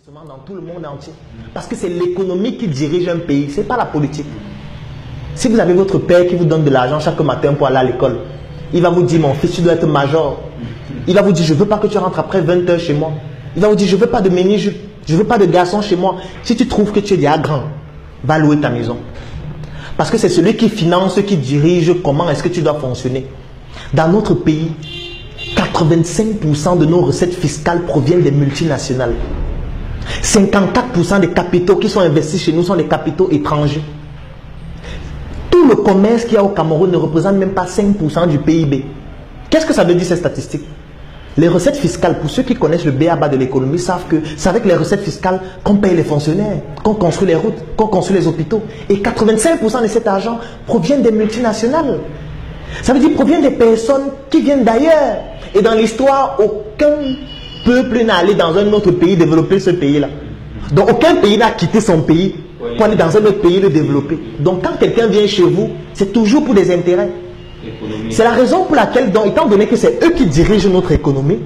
Dans tout le monde entier. Parce que c'est l'économie qui dirige un pays, ce n'est pas la politique. Si vous avez votre père qui vous donne de l'argent chaque matin pour aller à l'école, il va vous dire, mon fils, tu dois être major. Il va vous dire, je ne veux pas que tu rentres après 20 heures chez moi. Il va vous dire, je ne veux pas de mini-jupe, je ne veux pas de garçon chez moi. Si tu trouves que tu es déjà grand, va louer ta maison. Parce que c'est celui qui finance, qui dirige comment est-ce que tu dois fonctionner. Dans notre pays, 85% de nos recettes fiscales proviennent des multinationales. 54% des capitaux qui sont investis chez nous sont des capitaux étrangers. Tout le commerce qu'il y a au Cameroun ne représente même pas 5% du PIB. Qu'est-ce que ça veut dire ces statistiques? Les recettes fiscales, pour ceux qui connaissent le b.a.-ba de l'économie, savent que c'est avec les recettes fiscales qu'on paye les fonctionnaires, qu'on construit les routes, qu'on construit les hôpitaux. Et 85% de cet argent provient des multinationales. Ça veut dire provient des personnes qui viennent d'ailleurs. Et dans l'histoire, aucun peuple n'est allé dans un autre pays développer ce pays-là. Donc aucun pays n'a quitté son pays pour aller dans un autre pays le développer. Donc quand quelqu'un vient chez vous, c'est toujours pour des intérêts. C'est la raison pour laquelle, donc, étant donné que c'est eux qui dirigent notre économie,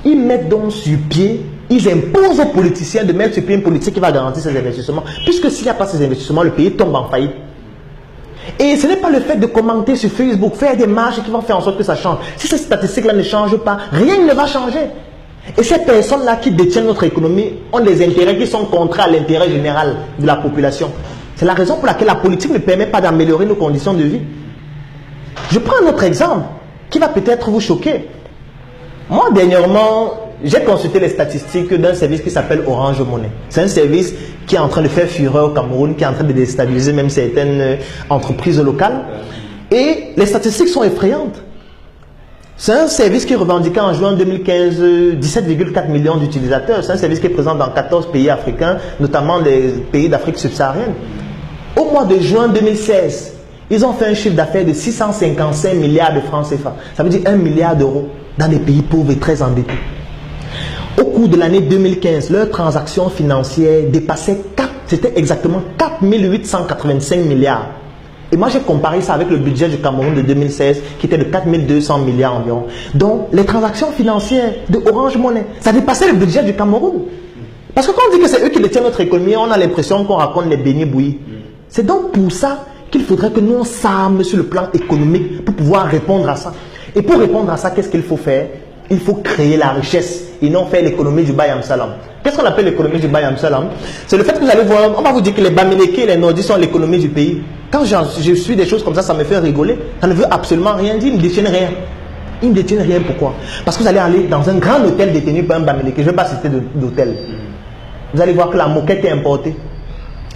ils mettent donc sur pied, ils imposent aux politiciens de mettre sur pied une politique qui va garantir ces investissements. Puisque s'il n'y a pas ces investissements, le pays tombe en faillite. Et ce n'est pas le fait de commenter sur Facebook, faire des marches qui vont faire en sorte que ça change. Si ces statistiques-là ne changent pas, rien ne va changer. Et ces personnes-là qui détiennent notre économie ont des intérêts qui sont contraires à l'intérêt général de la population. C'est la raison pour laquelle la politique ne permet pas d'améliorer nos conditions de vie. Je prends un autre exemple qui va peut-être vous choquer. Moi, dernièrement, j'ai consulté les statistiques d'un service qui s'appelle Orange Money. C'est un service qui est en train de faire fureur au Cameroun, qui est en train de déstabiliser même certaines entreprises locales. Et les statistiques sont effrayantes. C'est un service qui est revendiqué en juin 2015 17,4 millions d'utilisateurs. C'est un service qui est présent dans 14 pays africains, notamment les pays d'Afrique subsaharienne. Au mois de juin 2016, ils ont fait un chiffre d'affaires de 655 milliards de francs CFA. Ça veut dire 1 milliard d'euros dans des pays pauvres et très endettés. Au cours de l'année 2015, leurs transactions financières dépassaient c'était exactement 4 885 milliards. Et moi, j'ai comparé ça avec le budget du Cameroun de 2016, qui était de 4 200 milliards environ. Donc, les transactions financières de Orange Money, ça dépassait le budget du Cameroun. Parce que quand on dit que c'est eux qui détiennent notre économie, on a l'impression qu'on raconte les beignets bouillis. C'est donc pour ça qu'il faudrait que nous on s'arme sur le plan économique pour pouvoir répondre à ça. Et pour répondre à ça, qu'est-ce qu'il faut faire? Il faut créer la richesse et non faire l'économie du Bayam Salam. Qu'est-ce qu'on appelle l'économie du Bayam Salam? C'est le fait que vous allez voir, on va vous dire que les Bamileke et les Nordis sont l'économie du pays. Quand je suis des choses comme ça me fait rigoler. Ça ne veut absolument rien dire, ils ne détiennent rien. Ils ne détiennent rien, pourquoi? Parce que vous allez aller dans un grand hôtel détenu par un Bamileke, je ne vais pas citer d'hôtel. Vous allez voir que la moquette est importée.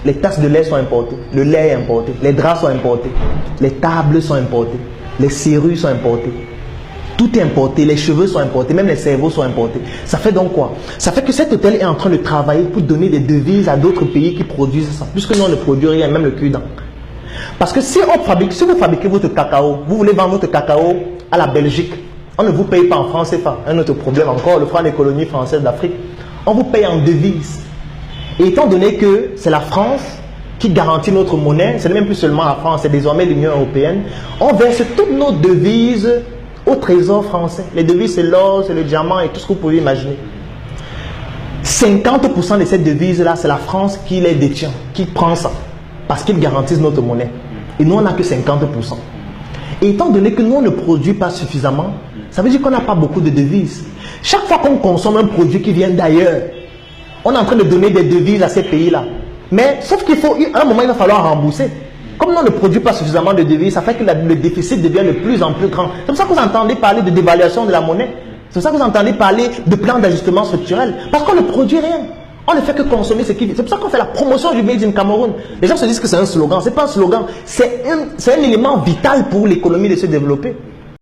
Les tasses de lait sont importées, le lait est importé, les draps sont importés, les tables sont importées, les serrures sont importées. Tout est importé, les cheveux sont importés, même les cerveaux sont importés. Ça fait donc quoi? Ça fait que cet hôtel est en train de travailler pour donner des devises à d'autres pays qui produisent ça. Puisque nous, on ne produit rien, même le cul-dent. Parce que si vous fabriquez votre cacao, vous voulez vendre votre cacao à la Belgique, on ne vous paye pas en francs CFA. Un autre problème encore, le franc des colonies françaises d'Afrique. On vous paye en devises. Et étant donné que c'est la France qui garantit notre monnaie, ce n'est même plus seulement la France, c'est désormais l'Union européenne, on verse toutes nos devises au trésor français. Les devises, c'est l'or, c'est le diamant et tout ce que vous pouvez imaginer. 50% de ces devises-là, c'est la France qui les détient, qui prend ça, parce qu'ils garantissent notre monnaie. Et nous, on n'a que 50%. Et étant donné que nous, on ne produit pas suffisamment, ça veut dire qu'on n'a pas beaucoup de devises. Chaque fois qu'on consomme un produit qui vient d'ailleurs, on est en train de donner des devises à ces pays-là. Mais sauf qu'il faut, à un moment, il va falloir rembourser. Comme on ne produit pas suffisamment de devises, ça fait que le déficit devient de plus en plus grand. C'est pour ça que vous entendez parler de dévaluation de la monnaie. C'est pour ça que vous entendez parler de plan d'ajustement structurel. Parce qu'on ne produit rien. On ne fait que consommer ce qui vit. C'est pour ça qu'on fait la promotion du Made in Cameroun. Les gens se disent que c'est un slogan. Ce n'est pas un slogan. C'est un élément vital pour l'économie de se développer.